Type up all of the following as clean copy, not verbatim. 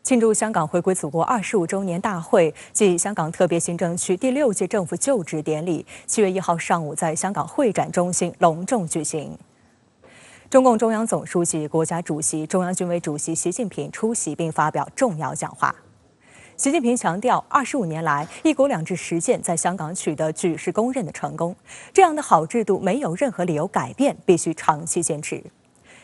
庆祝香港回归祖国25周年大会暨香港特别行政区第6届政府就职典礼，7月1号上午在香港会展中心隆重举行。中共中央总书记、国家主席、中央军委主席习近平出席并发表重要讲话。习近平强调，25年来，一国两制实践在香港取得举世公认的成功，这样的好制度没有任何理由改变，必须长期坚持。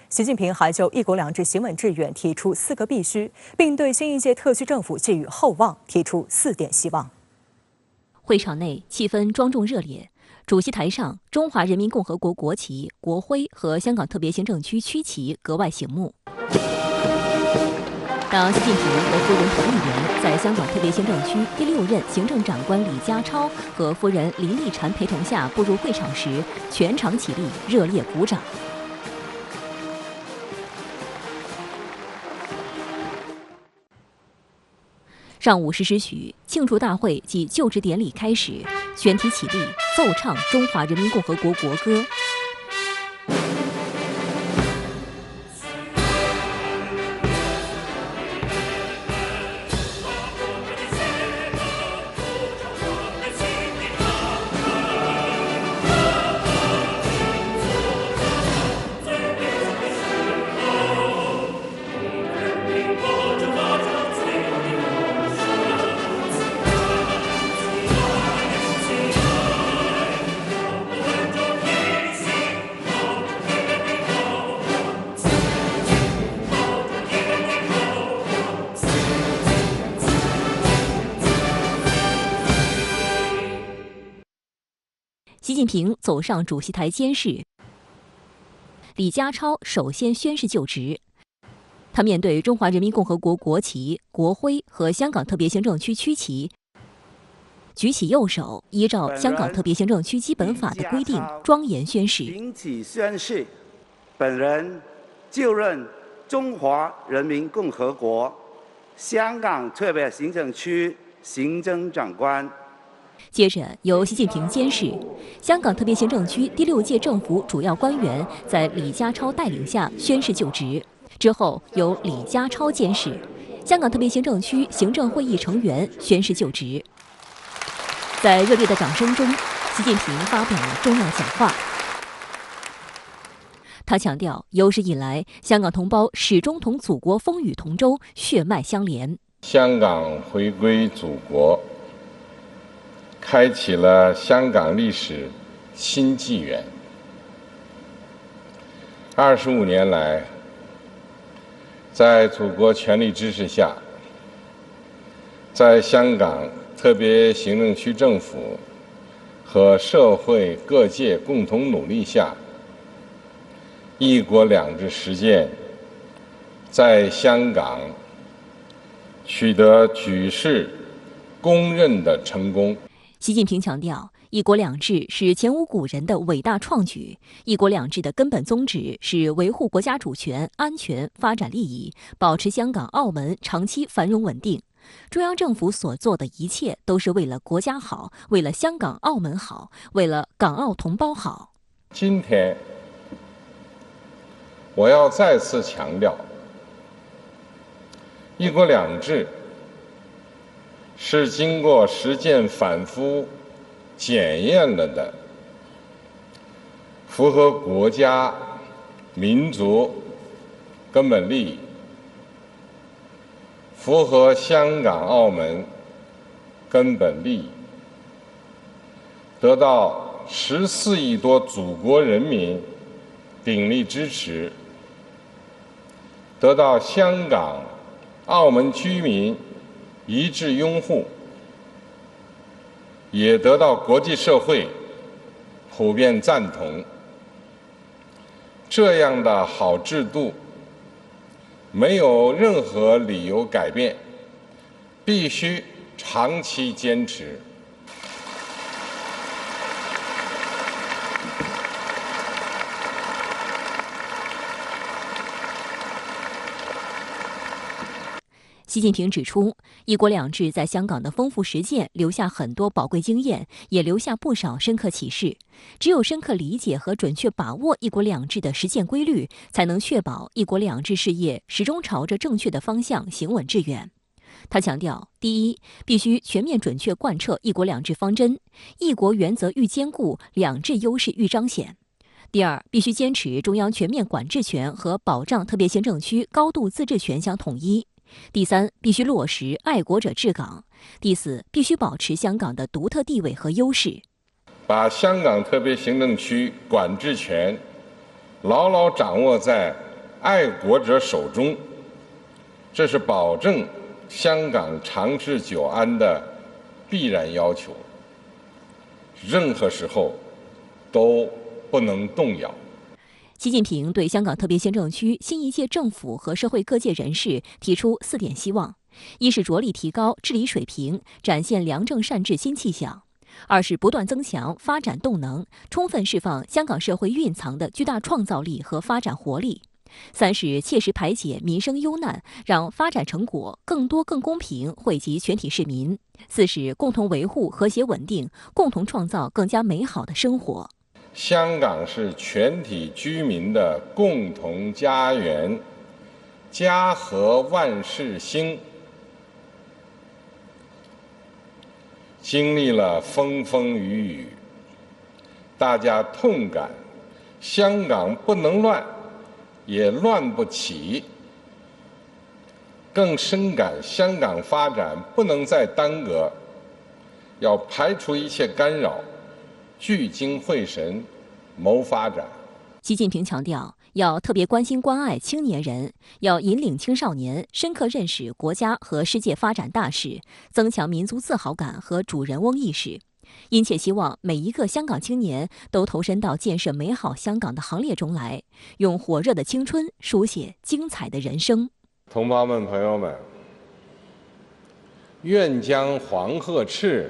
习近平还就一国两制行稳致远提出4个必须，并对新一届特区政府寄予厚望，提出4点希望。会场内气氛庄重热烈，主席台上中华人民共和国国旗、国徽和香港特别行政区区旗格外醒目。当习近平和夫人彭丽媛在香港特别行政区第6任行政长官李家超和夫人林丽婵陪同下步入会场时，全场起立，热烈鼓掌。上午10时许，庆祝大会暨就职典礼开始，全体起立，奏唱中华人民共和国国歌。习近平走上主席台监视，李家超首先宣誓就职。他面对中华人民共和国国旗、国徽和香港特别行政区区旗，举起右手，依照香港特别行政区基本法的规定庄严宣誓。秉起宣誓，本人就任中华人民共和国香港特别行政区行政长官。接着由习近平监誓，香港特别行政区第6届政府主要官员在李家超带领下宣誓就职。之后由李家超监誓，香港特别行政区行政会议成员宣誓就职。在热烈的掌声中，习近平发表了重要讲话。他强调，有史以来，香港同胞始终同祖国风雨同舟，血脉相连。香港回归祖国，开启了香港历史新纪元。25年来，在祖国全力支持下，在香港特别行政区政府和社会各界共同努力下，一国两制实践在香港取得举世公认的成功。习近平强调，一国两制是前无古人的伟大创举，一国两制的根本宗旨是维护国家主权、安全、发展利益，保持香港、澳门长期繁荣稳定。中央政府所做的一切都是为了国家好，为了香港、澳门好，为了港澳同胞好。今天，我要再次强调，一国两制是经过实践反复检验了的，符合国家民族根本利益，符合香港澳门根本利益，得到14亿多祖国人民鼎力支持，得到香港澳门居民一致拥护，也得到国际社会普遍赞同。这样的好制度没有任何理由改变，必须长期坚持。习近平指出，一国两制在香港的丰富实践留下很多宝贵经验，也留下不少深刻启示。只有深刻理解和准确把握一国两制的实践规律，才能确保一国两制事业始终朝着正确的方向行稳致远。他强调，第一，必须全面准确贯彻一国两制方针，一国原则愈坚固，两制优势愈彰显。第二，必须坚持中央全面管制权和保障特别行政区高度自治权相统一。第三，必须落实爱国者治港。第四，必须保持香港的独特地位和优势，把香港特别行政区管制权牢牢掌握在爱国者手中，这是保证香港长治久安的必然要求，任何时候都不能动摇。习近平对香港特别行政区新一届政府和社会各界人士提出4点希望：一是着力提高治理水平，展现良政善治新气象；二是不断增强发展动能，充分释放香港社会蕴藏的巨大创造力和发展活力；三是切实排解民生忧难，让发展成果更多更公平惠及全体市民；四是共同维护和谐稳定，共同创造更加美好的生活。香港是全体居民的共同家园，家和万事兴。经历了风风雨雨，大家痛感香港不能乱，也乱不起，更深感香港发展不能再耽搁，要排除一切干扰，聚精会神谋发展。习近平强调，要特别关心关爱青年人，要引领青少年深刻认识国家和世界发展大势，增强民族自豪感和主人翁意识。殷切希望每一个香港青年都投身到建设美好香港的行列中来，用火热的青春书写精彩的人生。同胞们、朋友们，愿将黄鹤翅，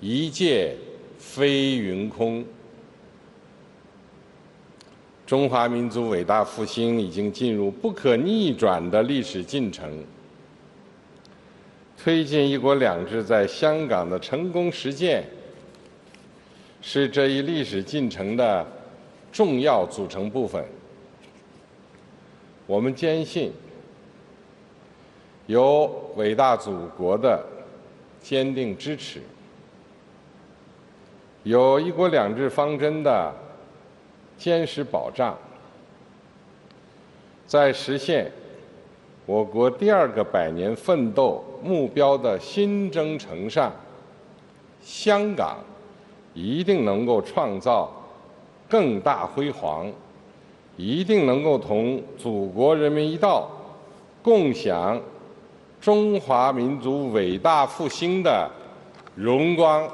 一介飞云空。中华民族伟大复兴已经进入不可逆转的历史进程，推进一国两制在香港的成功实践，是这一历史进程的重要组成部分。我们坚信，有伟大祖国的坚定支持，有一国两制方针的坚实保障，在实现我国第2个百年奋斗目标的新征程上，香港一定能够创造更大辉煌，一定能够同祖国人民一道，共享中华民族伟大复兴的荣光。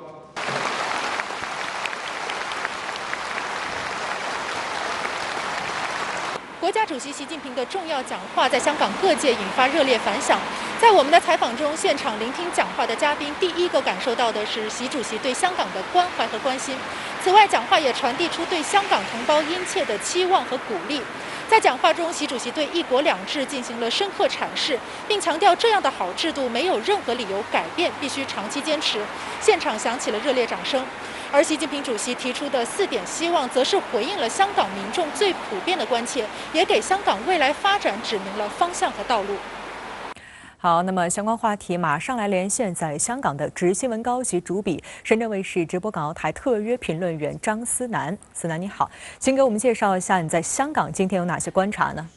国家主席习近平的重要讲话在香港各界引发热烈反响。在我们的采访中，现场聆听讲话的嘉宾第一个感受到的是习主席对香港的关怀和关心。此外，讲话也传递出对香港同胞殷切的期望和鼓励。在讲话中，习主席对一国两制进行了深刻阐释，并强调这样的好制度没有任何理由改变，必须长期坚持。现场响起了热烈掌声。而习近平主席提出的4点希望，则是回应了香港民众最普遍的关切，也给香港未来发展指明了方向和道路。好，那么相关话题马上来连线在香港的直新闻高级主笔、深圳卫视直播港澳台特约评论员张思南。思南你好，请给我们介绍一下你在香港今天有哪些观察呢？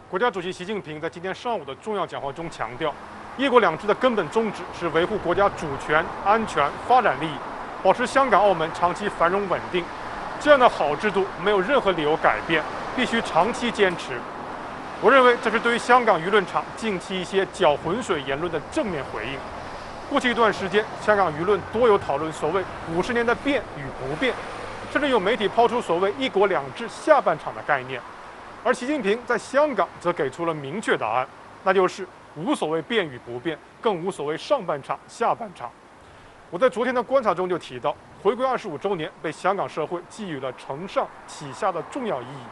国家主席习近平在今天上午的重要讲话中强调，一国两制的根本宗旨是维护国家主权、安全、发展利益，保持香港、澳门长期繁荣稳定。这样的好制度没有任何理由改变，必须长期坚持。我认为这是对于香港舆论场近期一些搅浑水言论的正面回应。过去一段时间，香港舆论多有讨论所谓50年的变与不变，甚至有媒体抛出所谓一国两制下半场的概念。而习近平在香港则给出了明确答案，那就是无所谓变与不变，更无所谓上半场、下半场。我在昨天的观察中就提到，回归25周年被香港社会寄予了承上启下的重要意义。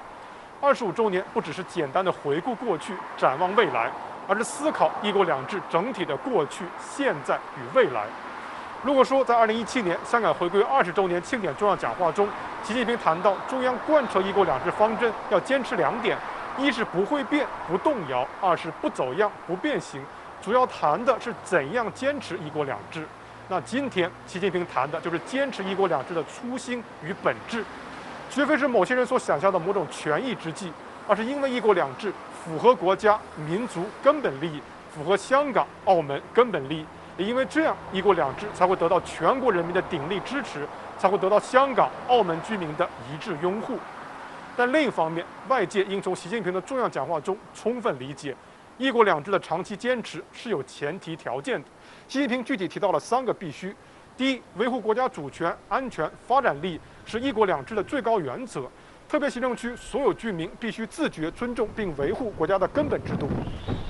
25周年不只是简单的回顾过去、展望未来，而是思考“一国两制”整体的过去、现在与未来。如果说在2017年香港回归20周年庆典重要讲话中，习近平谈到中央贯彻“一国两制”方针要坚持2点：一是不会变、不动摇；二是不走样、不变形。主要谈的是怎样坚持“一国两制”。那今天习近平谈的就是坚持“一国两制”的初心与本质，绝非是某些人所想象的某种权宜之计，而是因为“一国两制”符合国家民族根本利益，符合香港、澳门根本利益。也因为这样，“一国两制”才会得到全国人民的鼎力支持，才会得到香港、澳门居民的一致拥护。但另一方面，外界应从习近平的重要讲话中充分理解，“一国两制”的长期坚持是有前提条件的。习近平具体提到了3个必须：第一，维护国家主权、安全、发展利益是“一国两制”的最高原则。特别行政区所有居民必须自觉尊重并维护国家的根本制度。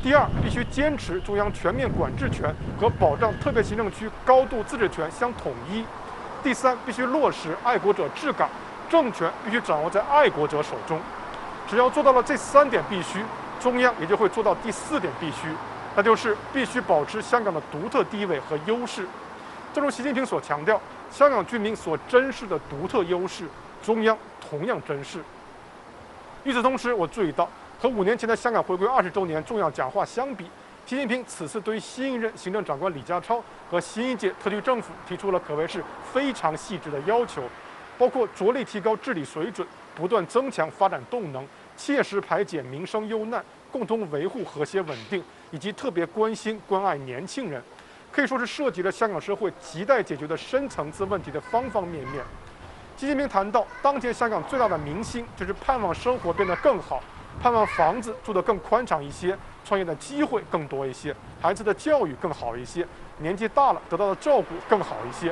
第二，必须坚持中央全面管制权和保障特别行政区高度自治权相统一。第三，必须落实爱国者治港，政权必须掌握在爱国者手中。只要做到了这3点必须，中央也就会做到第4点必须，那就是必须保持香港的独特地位和优势。正如习近平所强调，香港居民所珍视的独特优势，中央同样珍视。与此同时，我注意到，和5年前的香港回归20周年重要讲话相比，习近平此次对于新一任行政长官李家超和新一届特区政府提出了可谓是非常细致的要求，包括着力提高治理水准，不断增强发展动能，切实排解民生忧难，共同维护和谐稳定，以及特别关心关爱年轻人，可以说是涉及了香港社会亟待解决的深层次问题的方方面面。习近平谈到，当前香港最大的民心就是盼望生活变得更好，盼望房子住得更宽敞一些，创业的机会更多一些，孩子的教育更好一些，年纪大了得到的照顾更好一些。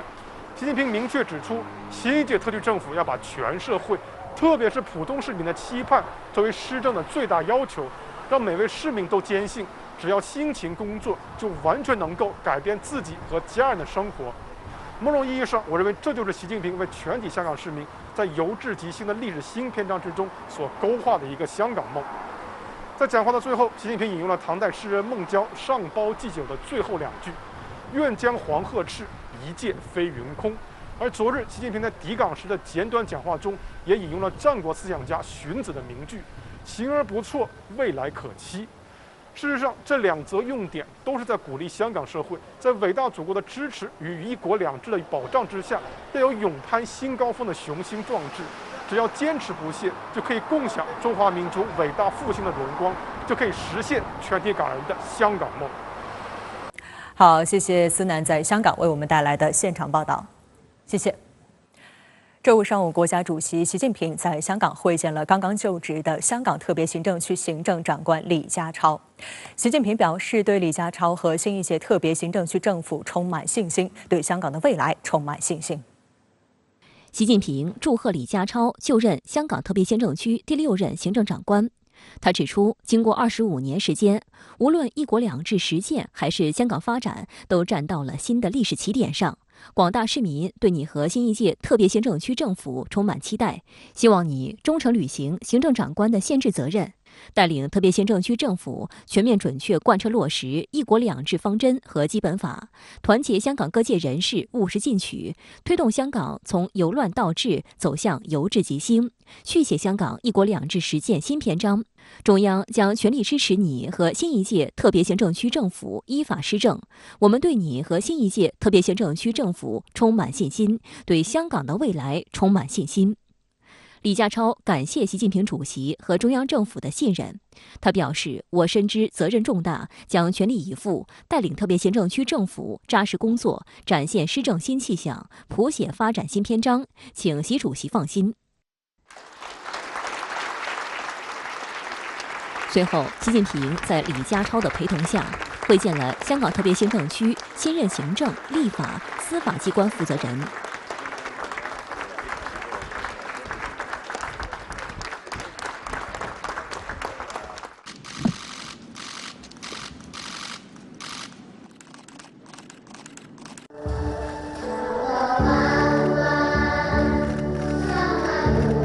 习近平明确指出，新一届特区政府要把全社会，特别是普通市民的期盼作为施政的最大要求，让每位市民都坚信，只要辛勤工作，就完全能够改变自己和家人的生活。某种意义上，我认为这就是习近平为全体香港市民在由治及兴的历史新篇章之中所勾画的一个香港梦。在讲话的最后，习近平引用了唐代诗人孟郊上包祭酒的最后2句：“愿将黄鹤翅，一介飞云空。”而昨日，习近平在抵港时的简短讲话中，也引用了战国思想家荀子的名句：“行而不辍，未来可期。”事实上，这2则用典都是在鼓励香港社会，在伟大祖国的支持与“一国两制”的保障之下，要有勇攀新高峰的雄心壮志。只要坚持不懈，就可以共享中华民族伟大复兴的荣光，就可以实现全体港人的香港梦。好，谢谢思南在香港为我们带来的现场报道，谢谢。周五上午，国家主席习近平在香港会见了刚刚就职的香港特别行政区行政长官李家超。习近平表示，对李家超和新一届特别行政区政府充满信心，对香港的未来充满信心。习近平祝贺李家超就任香港特别行政区第6任行政长官。他指出，经过25年时间，无论“一国两制”实践还是香港发展，都站到了新的历史起点上。广大市民对你和新一届特别行政区政府充满期待，希望你忠诚履行行政长官的宪制责任，带领特别行政区政府全面准确贯彻落实“一国两制”方针和基本法，团结香港各界人士务实进取，推动香港从由乱到治走向由治及兴，续写香港“一国两制”实践新篇章。中央将全力支持你和新一届特别行政区政府依法施政，我们对你和新一届特别行政区政府充满信心，对香港的未来充满信心。李家超感谢习近平主席和中央政府的信任，他表示，我深知责任重大，将全力以赴带领特别行政区政府扎实工作，展现施政新气象，谱写发展新篇章，请习主席放心。随后，习近平在李家超的陪同下，会见了香港特别行政区新任行政、立法、司法机关负责人。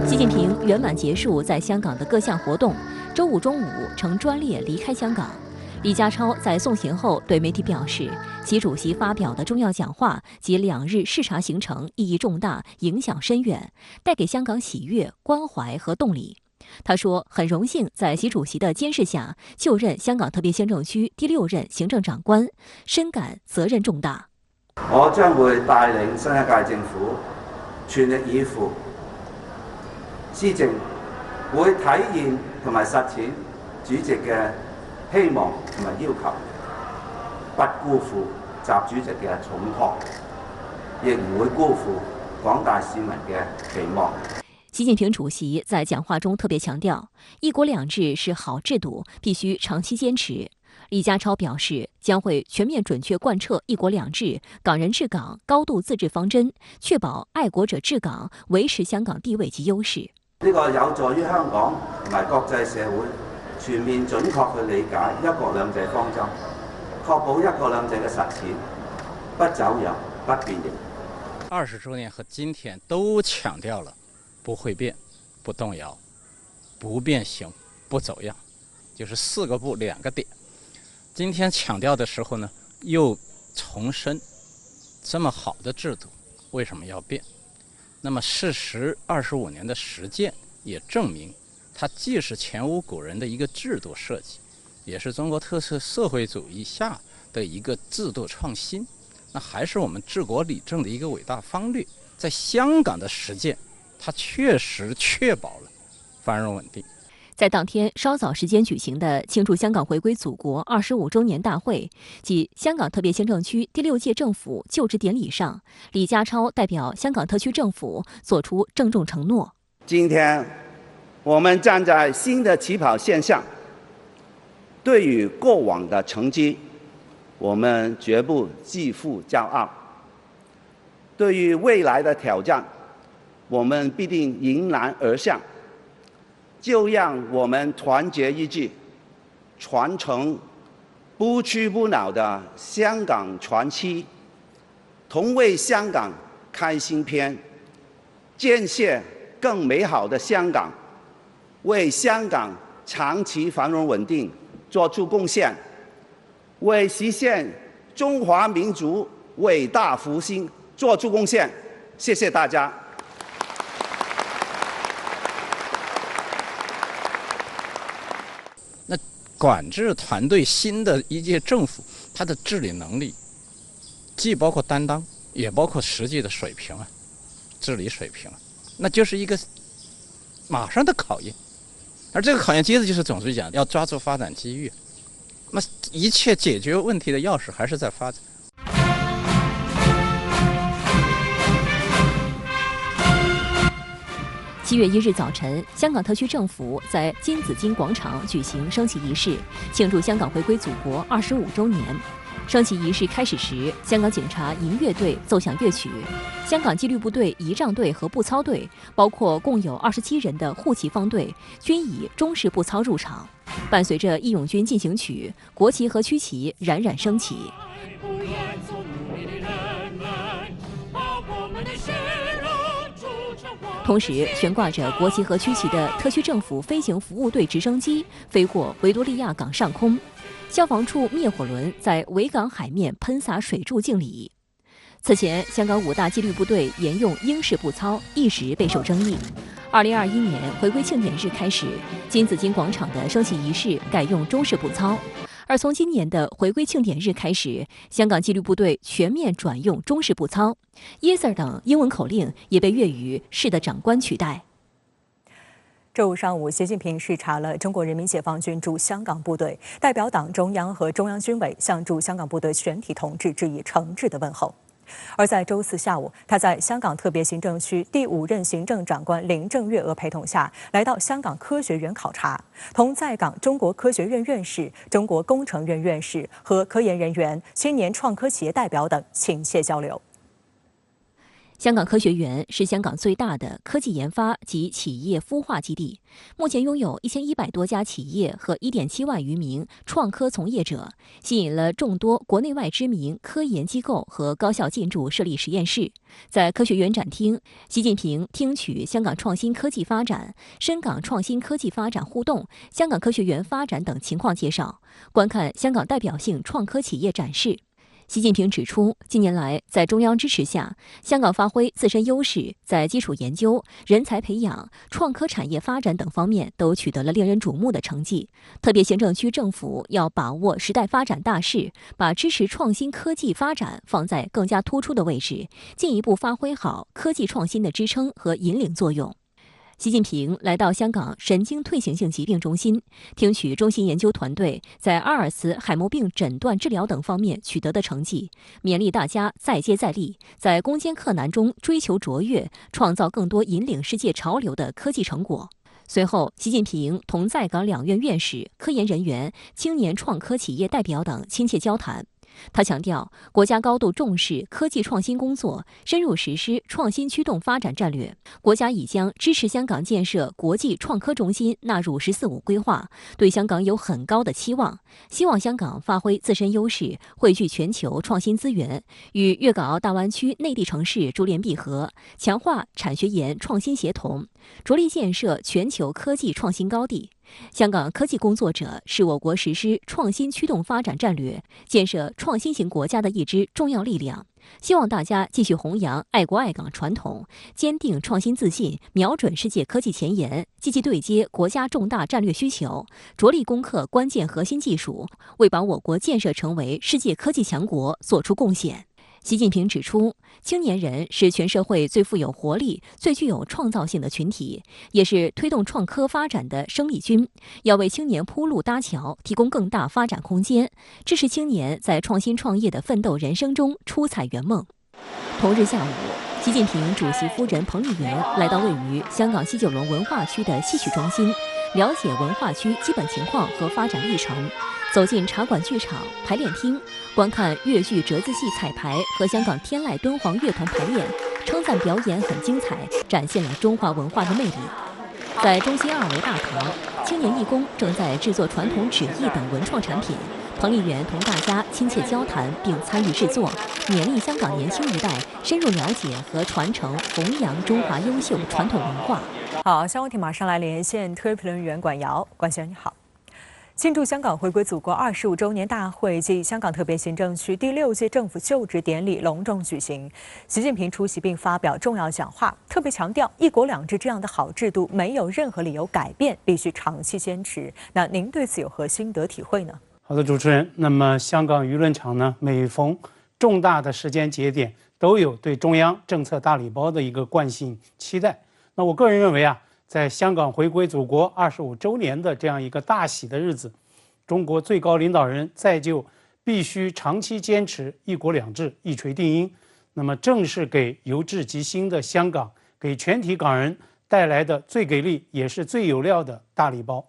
习近平圆满结束在香港的各项活动。周五中午乘专列离开香港，李家超在送行后对媒体表示，习主席发表的重要讲话及2日视察行程意义重大，影响深远，带给香港喜悦、关怀和动力。他说，很荣幸在习主席的监视下就任香港特别行政區第6任行政長官，深感責任重大。我將會帶領新一屆政府全力以赴施政，會體現同埋實踐主席嘅希望同埋要求，不辜負習主席嘅重託，亦唔會辜負廣大市民嘅期望。習近平主席在講話中特別強調，一國兩制是好制度，必須長期堅持。李家超表示，將會全面準確貫徹一國兩制、港人治港、高度自治方針，確保愛國者治港，維持香港地位及優勢。呢個有助於香港同埋國際社會全面準確去理解一國兩制方針，確保一國兩制嘅實踐不走樣、不變形。20週年和今天都強調了不會變、不動搖、不變形、不走樣，就是4個不2個點。今天強調的時候呢，又重申這麼好的制度為什麼要變？那麼事實25年的實踐也證明，它既是前無古人的一個制度設計，也是中國特色社會主義下的一個制度創新。那還是我們治國理政的一個偉大方略。在香港的實踐，它確實確保了繁榮穩定。在當天稍早時間舉行的慶祝香港回歸祖國25週年大會及香港特別行政區第6屆政府就職典禮上，李家超代表香港特區政府作出鄭重承諾。今天我們站在新的起跑線上，對於過往的成績，我們絕不自負驕傲；對於未來的挑戰，我們必定迎難而上。就讓我們團結一致，傳承不屈不撓的香港傳奇，同為香港開新篇，建設更美好的香港，為香港長期繁榮穩定作出貢獻，為實現中華民族偉大復興作出貢獻。謝謝大家。管制團隊新的一屆政府，它的治理能力既包括擔當，也包括實際的水平啊，治理水平，那就是一個馬上的考驗。而這個考驗接着就是總書記講，要抓住發展機遇，那一切解決問題的鑰匙還是在發展。7月1日早晨，香港特區政府在金紫荊廣場舉行升旗儀式，慶祝香港回歸祖國25週年。升旗儀式開始時，香港警察銀樂隊奏響樂曲，香港紀律部隊儀仗隊和步操隊，包括共有27人的護旗方隊，均以中式步操入場。伴隨着《義勇軍進行曲》，國旗和區旗冉冉升起。同時，懸掛着國旗和區旗的特區政府飛行服務隊直升機飛過維多利亞港上空，消防處滅火輪在維港海面噴灑水柱敬禮。此前，香港5大紀律部隊沿用英式步操一直備受爭議。2021年回歸慶典日開始，金紫荊廣場的升旗儀式改用中式步操。而從今年的回歸慶典日開始，香港紀律部隊全面轉用中式步操 ，Yes sir 等英文口令也被粵語是的長官取代。周五上午，習近平視察了中國人民解放軍駐香港部隊，代表黨中央和中央軍委向駐香港部隊全體同志致以誠摯的問候。而在周四下午，他在香港特別行政區第5任行政長官林鄭月娥陪同下，來到香港科學園考察，同在港中國科學院院士、中國工程院院士和科研人員、青年創科企業代表等親切交流。香港科学园是香港最大的科技研发及企业孵化基地，目前拥有1100多家企业和1.7万余名创科从业者，吸引了众多国内外知名科研机构和高校进驻设立实验室。在科学园展厅，习近平听取香港创新科技发展、深港创新科技发展互动、香港科学园发展等情况介绍，观看香港代表性创科企业展示。习近平指出，近年来在中央支持下，香港发挥自身优势，在基础研究、人才培养、创科产业发展等方面都取得了令人瞩目的成绩。特别行政区政府要把握时代发展大势，把支持创新科技发展放在更加突出的位置，进一步发挥好科技创新的支撑和引领作用。习近平来到香港神经退行性疾病中心，听取中心研究团队在阿尔茨海默病诊断治疗等方面取得的成绩，勉励大家再接再厉，在攻坚克难中追求卓越，创造更多引领世界潮流的科技成果。随后，习近平同在港两院院士、科研人员、青年创科企业代表等亲切交谈。他强调，国家高度重视科技创新工作，深入实施创新驱动发展战略。国家已将支持香港建设国际创科中心纳入“十四五”规划，对香港有很高的期望。希望香港发挥自身优势，汇聚全球创新资源，与粤港澳大湾区内地城市珠联璧合，强化产学研创新协同，着力建设全球科技创新高地。香港科技工作者是我国实施创新驱动发展战略、建设创新型国家的一支重要力量。希望大家继续弘扬爱国爱港传统，坚定创新自信，瞄准世界科技前沿，积极对接国家重大战略需求，着力攻克关键核心技术，为把我国建设成为世界科技强国做出贡献。习近平指出，青年人是全社会最富有活力、最具有创造性的群体，也是推动创科发展的生力军。要为青年铺路搭桥，提供更大发展空间，支持青年在创新创业的奋斗人生中出彩圆梦。同日下午，习近平主席夫人彭丽媛来到位于香港西九龙文化区的戏曲中心，了解文化区基本情况和发展历程。走进茶馆剧场、排练厅，观看粤剧折子戏彩排和香港天籁敦煌乐团排练，称赞表演很精彩，展现了中华文化的魅力。在中心2楼大堂，青年义工正在制作传统纸艺等文创产品。彭丽媛同大家亲切交谈并参与制作，勉励香港年轻一代深入了解和传承、弘扬中华优秀传统文化。好，香港体马上来连线特约评论员管瑶，管先生你好。庆祝香港回归祖国25周年大会暨香港特别行政区第6届政府就职典礼隆重举行。习近平出席并发表重要讲话，特别强调“一国两制”这样的好制度没有任何理由改变，必须长期坚持。那您对此有何心得体会呢？好的，主持人。那么香港舆论场呢，每逢重大的时间节点，都有对中央政策大礼包的一个惯性期待。那我个人认为啊，在香港回归祖国25周年的这样一个大喜的日子，中国最高领导人再就必须长期坚持“一国两制”一锤定音，那么正是给由治及兴的香港，给全体港人带来的最给力也是最有料的大礼包。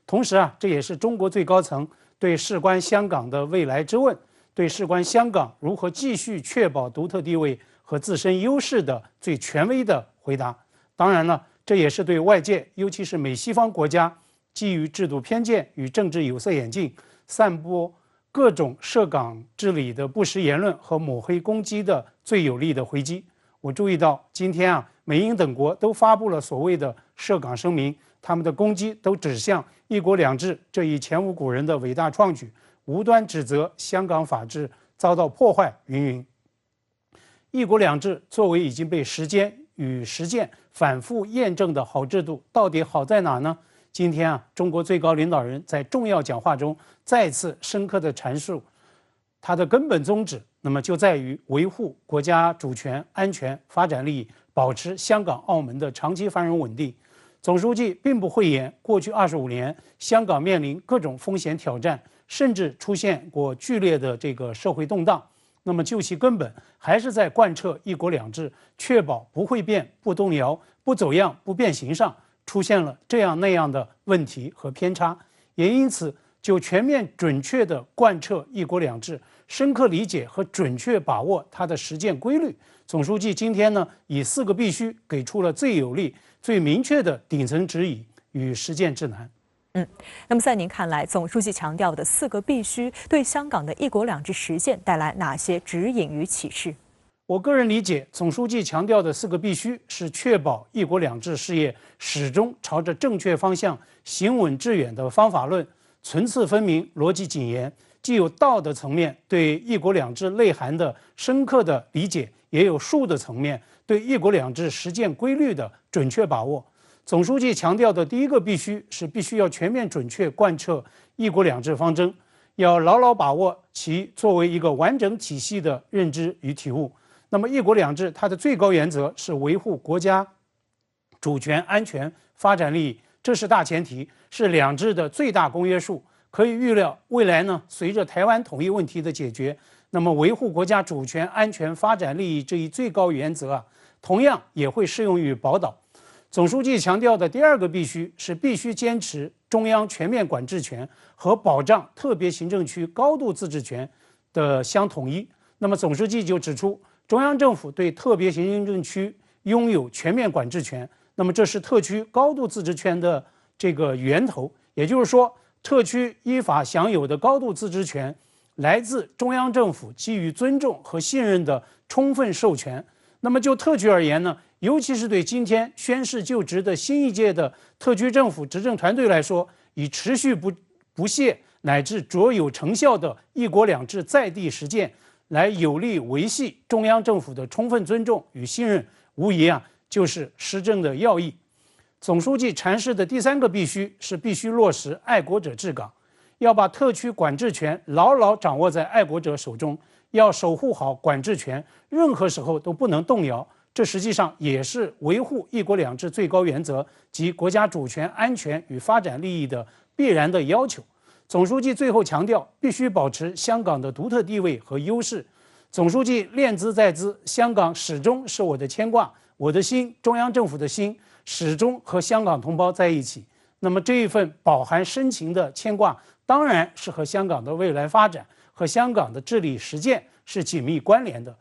同时啊，这也是中国最高层对事关香港的未来之问，对事关香港如何继续确保独特地位和自身优势的最权威的回答。当然了，这也是对外界，尤其是美西方国家基于制度偏见与政治有色眼镜，散播各种涉港治理的不实言论和抹黑攻击的最有力的回击。我注意到今天啊，美英等国都发布了所谓的涉港声明，他们的攻击都指向“一国两制”这一前无古人的伟大创举，无端指责香港法治遭到破坏，云云。一国两制作为已经被时间与实践反复验证的好制度，到底好在哪呢？今天啊，中国最高领导人在重要讲话中再次深刻地阐述它的根本宗旨，那么就在于维护国家主权、安全、发展利益，保持香港、澳门的长期繁荣稳定。总书记并不讳言，过去25年，香港面临各种风险挑战，甚至出现过剧烈的这个社会动荡。那么就其根本，还是在贯彻“一国两制”，确保不会变、不动摇、不走样、不变形上出现了这样那样的问题和偏差。也因此，就全面准确地贯彻“一国两制”，深刻理解和准确把握它的实践规律。总书记今天呢，以4个必须给出了最有力、最明确的顶层指引与实践指南。那么在您看来，总书记强调的4个必须对香港的一国两制实践带来哪些指引与启示？我个人理解，总书记强调的4个必须是确保一国两制事业始终朝着正确方向行稳致远的方法论，层次分明、逻辑谨严，既有道德层面对一国两制内涵的深刻的理解，也有术的层面对一国两制实践规律的准确把握。总书记强调的第1个必须是必须要全面准确贯彻一国两制方针，要牢牢把握其作为一个完整体系的认知与体悟。那么，一国两制它的最高原则是维护国家主权、安全、发展利益，这是大前提，是两制的最大公约数。可以预料，未来呢，随着台湾统一问题的解决，那么维护国家主权、安全、发展利益这一最高原则同样也会适用于宝岛。总书记强调的第2个必须是必须坚持中央全面管制权和保障特别行政区高度自治权的相统一。那么，总书记就指出，中央政府对特别行政区拥有全面管制权，那么这是特区高度自治权的这个源头，也就是说，特区依法享有的高度自治权来自中央政府基于尊重和信任的充分授权。那么就特区而言呢，尤其是对今天宣誓就职的新一届的特区政府执政团队来说，以持续不懈乃至卓有成效的一国两制在地实践，来有力维系中央政府的充分尊重与信任，无疑就是施政的要义。总书记阐释的第3个必须是必须落实爱国者治港，要把特区管制权牢牢掌握在爱国者手中，要守护好管制权，任何时候都不能动摇。这实际上也是维护一国两制最高原则及国家主权、安全与发展利益的必然的要求。总书记最后强调，必须保持香港的独特地位和优势。总书记念兹在兹，香港始终是我的牵挂，我的心，中央政府的心，始终和香港同胞在一起。那么这一份饱含深情的牵挂，当然是和香港的未来发展、和香港的治理实践是紧密关联的。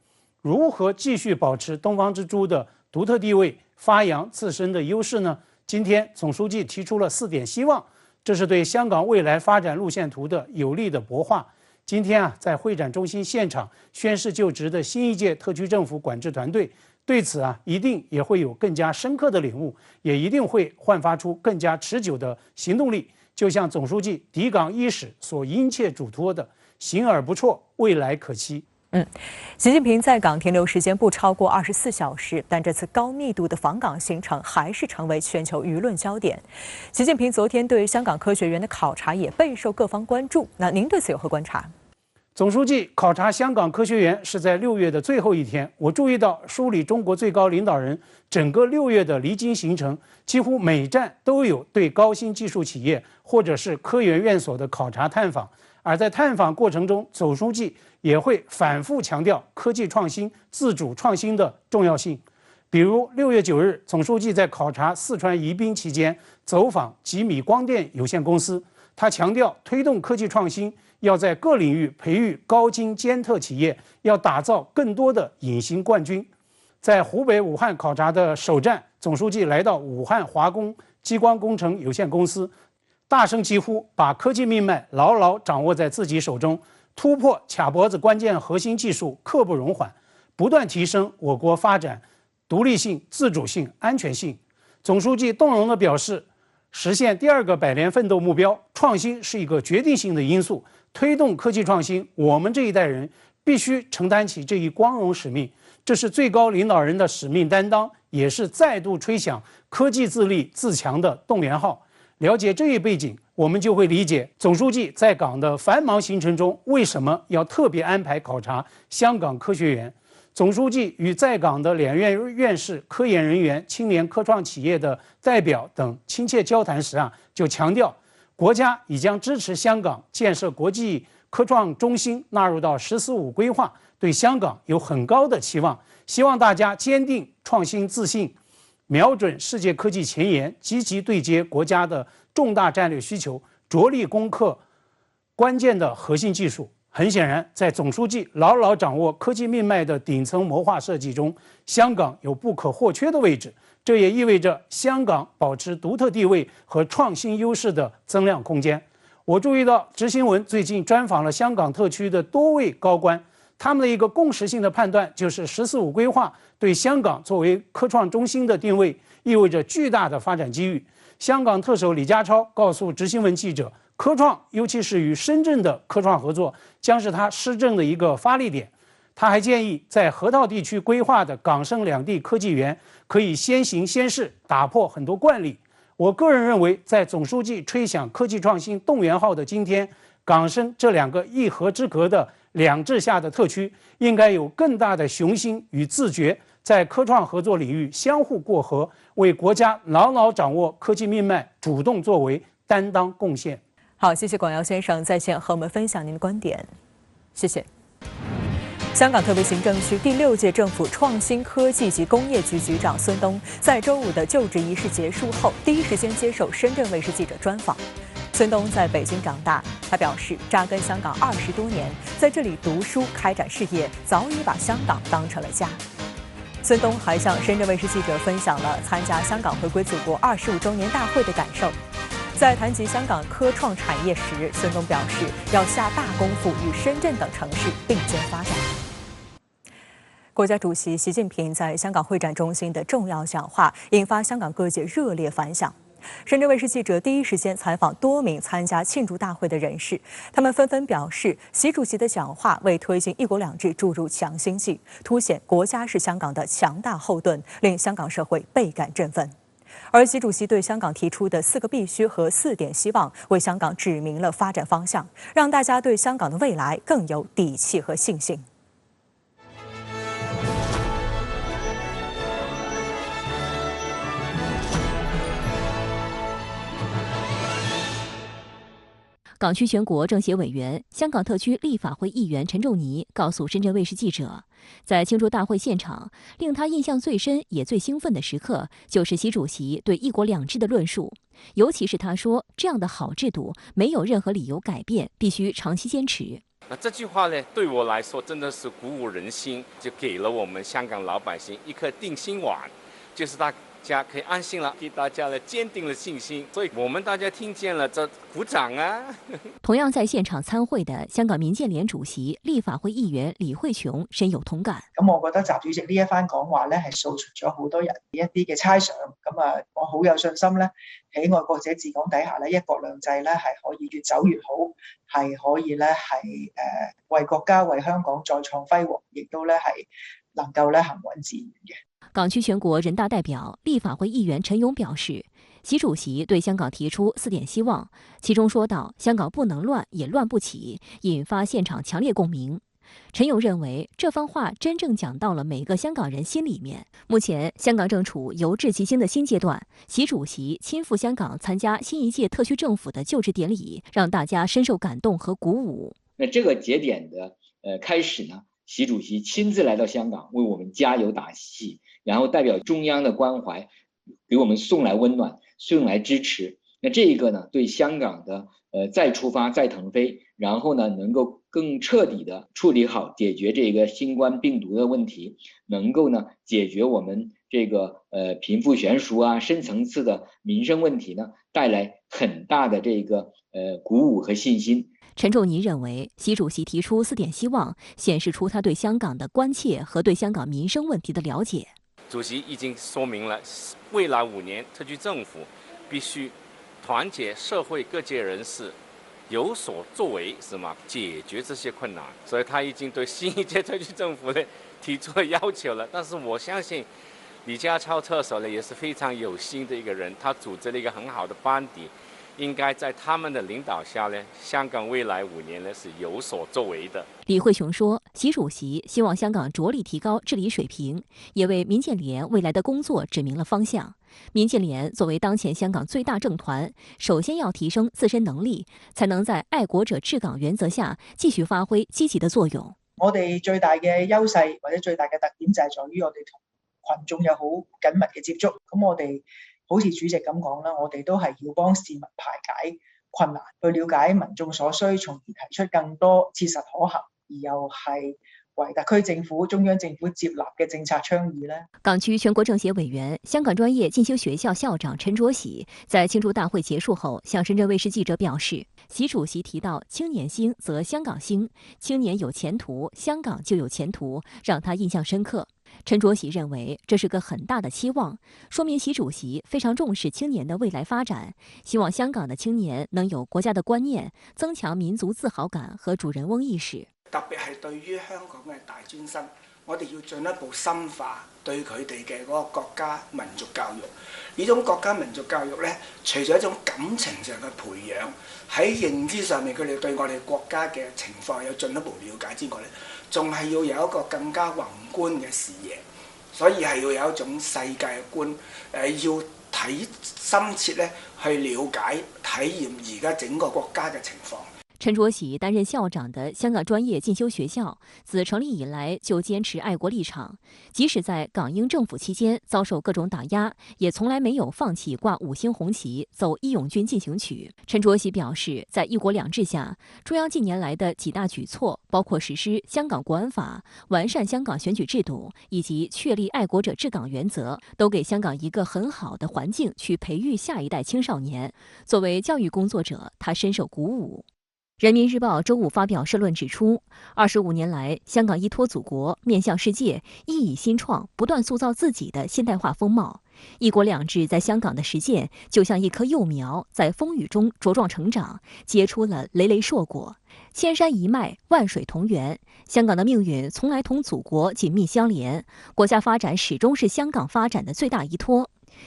如何继续保持东方之珠的独特地位，发扬自身的优势呢？今天总书记提出了4点希望，这是对香港未来发展路线图的有力的擘画。今天在会展中心现场宣誓就职的新一届特区政府管制团队，对此一定也会有更加深刻的领悟，也一定会焕发出更加持久的行动力。就像总书记抵港伊始所殷切嘱托的，行而不辍，未来可期。习近平在港停留时间不超过24小时，但这次高密度的访港行程还是成为全球舆论焦点。习近平昨天对香港科学园的考察也备受各方关注。那您对此有何观察？总书记考察香港科学园是在6月的最后一天，我注意到梳理中国最高领导人整个6月的离京行程，几乎每站都有对高新技术企业或者是科研院所的考察探访。而在探访过程中，总书记也会反复强调科技创新、自主创新的重要性。比如6月9日，总书记在考察四川宜宾期间走访吉米光电有限公司，他强调推动科技创新要在各领域培育高精尖特企业，要打造更多的隐形冠军。在湖北武汉考察的首站，总书记来到武汉华工激光工程有限公司，大声疾呼，把科技命脉牢牢掌握在自己手中，突破卡脖子关键核心技术刻不容缓，不断提升我国发展独立性、自主性、安全性。总书记动容地表示，实现第2个百年奋斗目标，创新是一个决定性的因素。推动科技创新，我们这一代人必须承担起这一光荣使命，这是最高领导人的使命担当，也是再度吹响科技自立自强的动员号。了解这一背景，我们就会理解总书记在港的繁忙行程中为什么要特别安排考察香港科学园。总书记与在港的两院院士、科研人员、青年科创企业的代表等亲切交谈时就强调，国家已将支持香港建设国际科创中心纳入到“十四五”规划，对香港有很高的期望，希望大家坚定创新自信，瞄准世界科技前沿，积极对接国家的重大战略需求，着力攻克关键的核心技术。很显然，在总书记牢牢掌握科技命脉的顶层谋划设计中，香港有不可或缺的位置。这也意味着香港保持独特地位和创新优势的增量空间。我注意到执新闻最近专访了香港特区的多位高官，他们的一个共识性的判断就是“十四五”规划对香港作为科创中心的定位意味着巨大的发展机遇。香港特首李家超告诉执新闻记者，科创，尤其是与深圳的科创合作，将是他施政的一个发力点。他还建议，在河套地区规划的港深两地科技园可以先行先试，打破很多惯例。我个人认为，在总书记吹响科技创新动员号的今天，港深这两个一河之隔的两制下的特区，应该有更大的雄心与自觉，在科创合作领域相互过河，为国家牢牢掌握科技命脉主动作为担当贡献。好，谢谢广尧先生在线和我们分享您的观点，谢谢。香港特别行政区第6届政府创新科技及工业局局长孙东在周五的就职仪式结束后，第一时间接受深圳卫视记者专访。孙东在北京长大，他表示扎根香港20多年，在这里读书开展事业，早已把香港当成了家。孙东还向深圳卫视记者分享了参加香港回归祖国25周年大会的感受。在谈及香港科创产业时，孙东表示要下大功夫与深圳等城市并肩发展。国家主席习近平在香港会展中心的重要讲话引发香港各界热烈反响。深圳卫视记者第一时间采访多名参加庆祝大会的人士，他们纷纷表示，习主席的讲话为推进“一国两制”注入强心剂，凸显国家是香港的强大后盾，令香港社会倍感振奋。而习主席对香港提出的4个必须和4点希望，为香港指明了发展方向，让大家对香港的未来更有底气和信心。港区全国政协委员、香港特区立法会议员陈仲尼告诉深圳卫视记者，在庆祝大会现场，令他印象最深也最兴奋的时刻，就是习主席对“一国两制”的论述。尤其是他说，这样的好制度没有任何理由改变，必须长期坚持。那这句话呢，对我来说真的是鼓舞人心，就给了我们香港老百姓一颗定心丸，就是大家可以安心了，给大家了坚定了信心，所以我们大家听见了，这鼓掌啊！同样在现场参會的香港民建聯主席、立法會議員李慧瓊深有同感。咁我覺得習主席呢一番講話咧，係掃除咗好多人一啲嘅猜想。咁啊，我好有信心咧，喺愛國者治港底下咧，一國兩制咧係可以越走越好，係可以咧係為國家、為香港再創輝煌，亦都咧係能夠咧行穩致遠嘅。港區全國人大代表、立法會議員陳勇表示，習主席對香港提出4點希望，其中說到香港不能亂，也亂不起，引發現場強烈共鳴。陳勇認為，這番話真正講到了每個香港人心裡面。目前，香港正處由治及興的新階段，習主席親赴香港參加新一屆特區政府的就職典禮，讓大家深受感動和鼓舞。那這個節點的開始呢，習主席親自來到香港，為我們加油打氣，然後代表中央的關懷，給我們送來溫暖，送來支持。那這一個呢，對香港的再出發、再騰飛，然後呢，能夠更徹底的處理好、解決這個新冠病毒的問題，能夠呢解決我們這個貧富懸殊啊、深層次的民生問題呢，帶來很大的這個鼓舞和信心。陳仲尼認為，習主席提出4點希望，顯示出他對香港的關切和對香港民生問題的了解。主席已經說明了，未來5年特區政府必須團結社會各界人士，有所作為，是嗎？解決這些困難。所以他已經對新一屆特區政府呢提出了要求了。但是我相信李家超特首呢也是非常有心的一個人，他組織了一個很好的班底。應該在他們的領導下呢，香港未來5年呢是有所作為的。李慧瓊說，習主席希望香港着力提高治理水平，也為民建聯未來的工作指明了方向。民建聯作為當前香港最大政團，首先要提升自身能力，才能在愛國者治港原則下繼續發揮積極的作用。我哋最大嘅優勢或者最大嘅特點就係在於我哋同群眾有好緊密嘅接觸。咁我哋好似主席咁講啦，我哋都係要幫市民排解困難，去了解民眾所需，從而提出更多切實可行而又係為特區政府、中央政府接納嘅政策倡議呢。港区全國政協委員、香港專業進修學校校長陳卓喜在慶祝大會結束後，向深圳衛視記者表示，習主席提到青年興則香港興，青年有前途，香港就有前途，讓他印象深刻。陳卓喜認為這是個很大的期望，說明習主席非常重視青年的未來發展，希望香港的青年能有國家的觀念，增強民族自豪感和主人翁意識。特別係對於香港嘅大專生，我哋要進一步深化對佢哋嘅嗰個國家民族教育。呢種國家民族教育呢，除咗一種感情上嘅培養，喺認知上面佢哋對我哋國家嘅情況有進一步了解之外呢，仲係要有一個更加宏觀嘅視野，所以係要有一種世界觀，要睇深切咧去了解、體驗而家整個國家嘅情況。陳卓喜擔任校長的香港專業進修學校，自成立以來就堅持愛國立場，即使在港英政府期間遭受各種打壓，也從來沒有放棄掛5星紅旗、奏義勇軍進行曲。陳卓喜表示，在一國兩制下，中央近年來的幾大舉措，包括實施香港國安法、完善香港選舉制度以及確立愛國者治港原則，都給香港一個很好的環境去培育下一代青少年。作為教育工作者，他深受鼓舞。人民日報周五發表社論指出，25年來，香港依託祖國，面向世界，熠熠新創，不斷塑造自己的現代化風貌。一國兩制在香港的實踐，就像一棵幼苗，在風雨中茁壯成長，結出了累累碩果。千山一脈，萬水同源，香港的命運從來同祖國緊密相連，國家發展始終是香港發展的最大依託。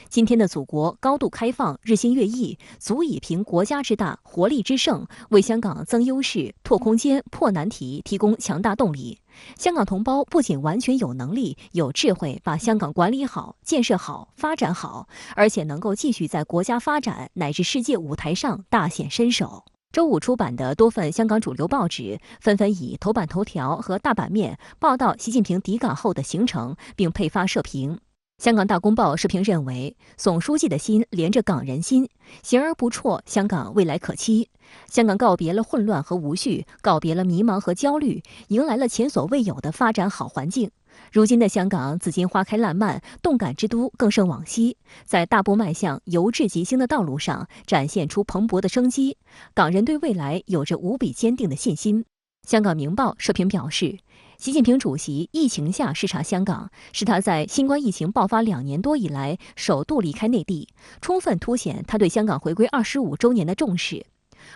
今天的祖國高度開放，日新月異，足以憑國家之大、活力之盛，為香港增優勢、拓空間、破難題提供強大動力。香港同胞不僅完全有能力、有智慧把香港管理好、建設好、發展好，而且能夠繼續在國家發展乃至世界舞台上大顯身手。周五出版的多份香港主流報紙紛紛以頭版頭條和大版面報道習近平抵港後的行程，並配發社評。香港大公報社評認為，總書記的心連着港人心，行而不輟，香港未來可期。香港告別了混亂和無序，告別了迷茫和焦慮，迎來了前所未有的發展好環境。如今的香港，紫荊花開爛漫，動感之都更勝往昔，在大步邁向由治及興的道路上，展現出蓬勃的生機。港人對未來有着無比堅定的信心。香港明報社評表示，習近平主席疫情下視察香港，是他在新冠疫情爆發2年多以來首度離開內地，充分凸顯他對香港回歸25週年的重視。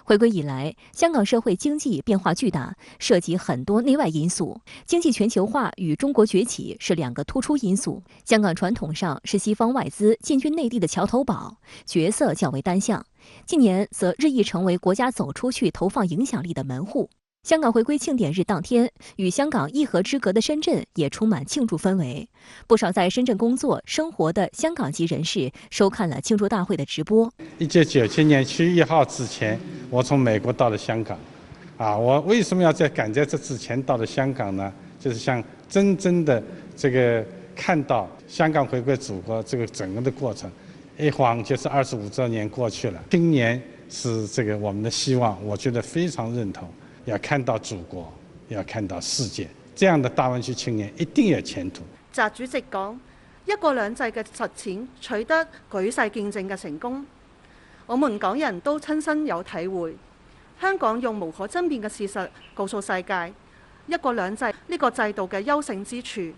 回歸以來，香港社會經濟變化巨大，涉及很多內外因素。經濟全球化與中國崛起是2個突出因素。香港傳統上是西方外資進軍內地的橋頭堡，角色較為單向。近年則日益成為國家走出去投放影響力的門戶。香港回歸慶典日當天，與香港一河之隔的深圳也充滿慶祝氛圍。不少在深圳工作生活的香港籍人士收看了慶祝大會的直播。1997年7月1號之前，我從美國到了香港。我為什麼要趕在這之前到了香港呢？就是想真正的看到香港回歸祖國這個整個的過程。一晃就是25週年過去了，今年是我們的希望，我覺得非常認同。要看到祖國，要看到世界，這樣的大灣區青年一定有前途。習主席講，一國兩制嘅實踐取得舉世見證嘅成功，我們港人都親身有體會。香港用無可爭辯嘅事實告訴世界，一國兩制呢個制度嘅優勝之處。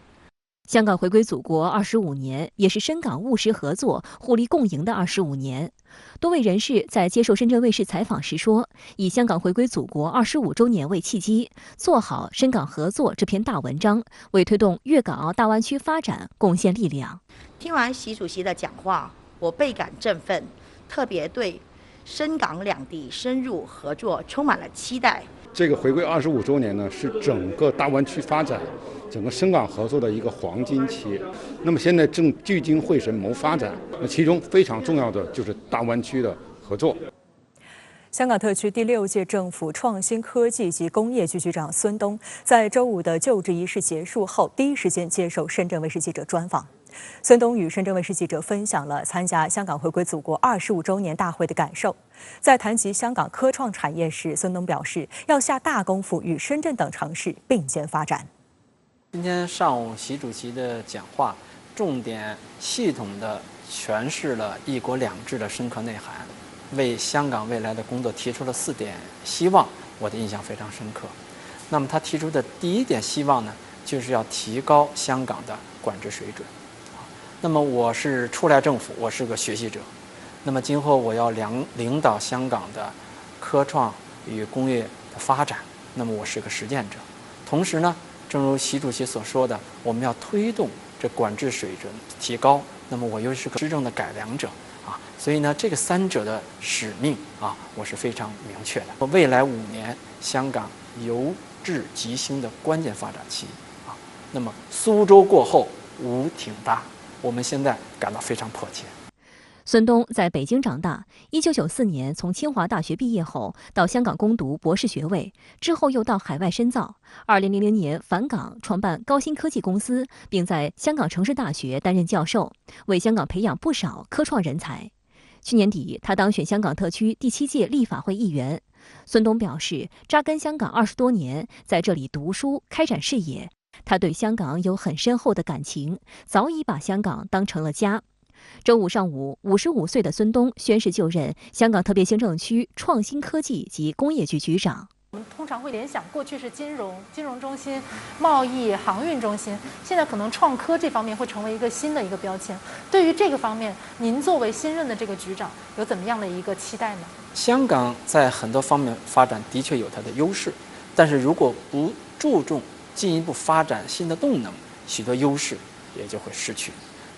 香港回歸祖國25年，也是深港務實合作、互利共贏的25年。多位人士在接受深圳衛視採訪時說，以香港回歸祖國25週年為契機，做好深港合作這篇大文章，為推動粵港澳大灣區發展貢獻力量。聽完習主席的講話，我倍感振奮，特別對深港兩地深入合作充滿了期待。這個回歸25週年呢，是整個大灣區發展、整個深港合作的一個黃金期。那麼現在正聚精會神謀發展，那其中非常重要的就是大灣區的合作。香港特區第6屆政府創新科技及工業局局長孫東在周五的就職儀式結束後，第一時間接受深圳衛視記者專訪。孙东与深圳卫视记者分享了参加香港回归祖国25周年大会的感受。在谈及香港科创产业时，孙东表示要下大功夫与深圳等城市并肩发展。今天上午，习主席的讲话重点系统地诠释了“一国两制”的深刻内涵，为香港未来的工作提出了4点希望，我的印象非常深刻。那么他提出的第1点希望呢，就是要提高香港的管制水准。那么我是初来政府，我是个学习者。那么今后我要领导香港的科创与工业的发展，那么我是个实践者。同时呢，正如习主席所说的，我们要推动这管制水准提高，那么我又是个施政的改良者啊，所以呢，这个3者的使命啊，我是非常明确的。未来5年，香港由治及兴的关键发展期啊，那么苏州过后无挺大，我们现在感到非常迫切。孙东在北京长大，1994年从清华大学毕业后，到香港攻读博士学位，之后又到海外深造。2000年返港，创办高新科技公司，并在香港城市大学担任教授，为香港培养不少科创人才。去年底，他当选香港特区第7届立法会议员。孙东表示，扎根香港20多年，在这里读书、开展事业，他对香港有很深厚的感情，早已把香港当成了家。周五上午，55岁的孙东宣誓就任香港特别行政区创新科技及工业局局长。我们通常会联想，过去是金融中心、贸易、航运中心，现在可能创科这方面会成为一个新的一个标签。对于这个方面，您作为新任的这个局长，有怎么样的一个期待呢？香港在很多方面发展的确有它的优势，但是如果不注重进一步发展新的动能，许多优势也就会失去。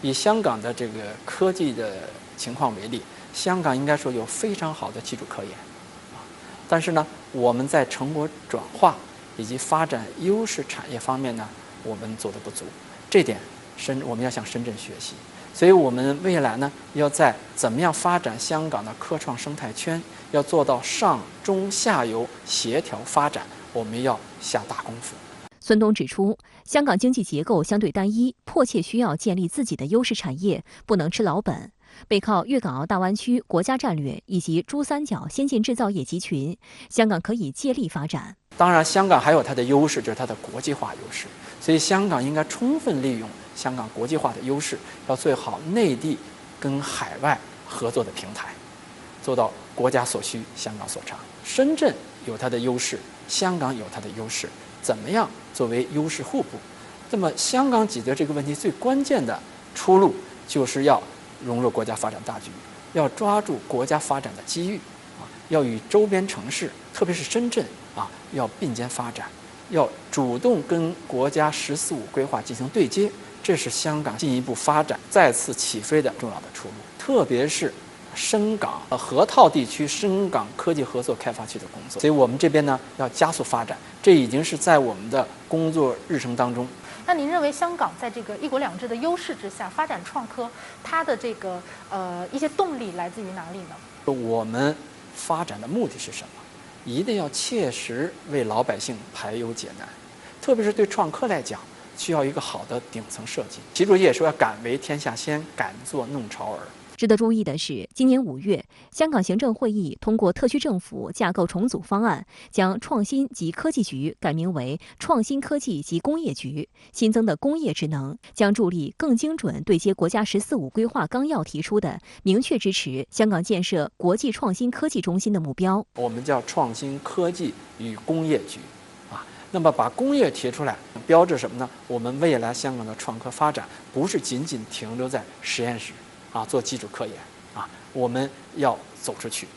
以香港的这个科技的情况为例，香港应该说有非常好的基础科研，但是呢，我们在成果转化以及发展优势产业方面呢，我们做得不足，这点我们要向深圳学习。所以我们未来呢，要在怎么样发展香港的科创生态圈，要做到上中下游协调发展，我们要下大功夫。孙东指出，香港经济结构相对单一，迫切需要建立自己的优势产业，不能吃老本。背靠粤港澳大湾区国家战略以及珠三角先进制造业集群，香港可以借力发展。当然，香港还有它的优势，就是它的国际化优势。所以，香港应该充分利用香港国际化的优势，要做好内地跟海外合作的平台，做到国家所需，香港所长。深圳有它的优势，香港有它的优势，怎么样作为优势互补？那么，香港解决这个问题最关键的出路，就是要融入国家发展大局，要抓住国家发展的机遇啊，要与周边城市，特别是深圳啊，要并肩发展，要主动跟国家“十四五”规划进行对接，这是香港进一步发展、再次起飞的重要的出路。特别是深港河套地区深港科技合作开发区的工作，所以我们这边呢要加速发展，这已经是在我们的工作日程当中。那您认为香港在这个一国两制的优势之下发展创科，它的这个一些动力来自于哪里呢？我们发展的目的是什么？一定要切实为老百姓排忧解难，特别是对创科来讲，需要一个好的顶层设计。习主席也说要敢为天下先，敢作弄潮儿。值得注意的是，今年5月，香港行政会议通过特区政府架构重组方案，将创新及科技局改名为创新科技及工业局。新增的工业职能将助力更精准对接国家“十四五”规划纲要提出的明确支持香港建设国际创新科技中心的目标。我们叫创新科技与工业局，那么把工业提出来，标志什么呢？我们未来香港的创科发展不是仅仅停留在实验室。做基础科研我们要走出去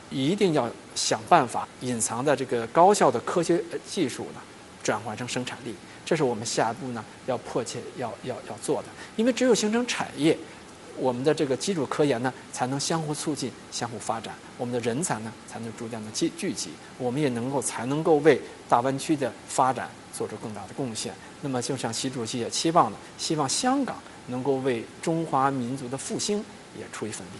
一定要想办法隐藏的这个高效的科学技术呢，转换成生产力，这是我们下一步呢要迫切要做的。因为只有形成产业，我们的这个基础科研呢才能相互促进、相互发展，我们的人才呢才能逐渐的聚集，我们也才能够为大湾区的发展做出更大的贡献。那么，就像习主席也期望香港能够为中华民族的复兴也出一份力。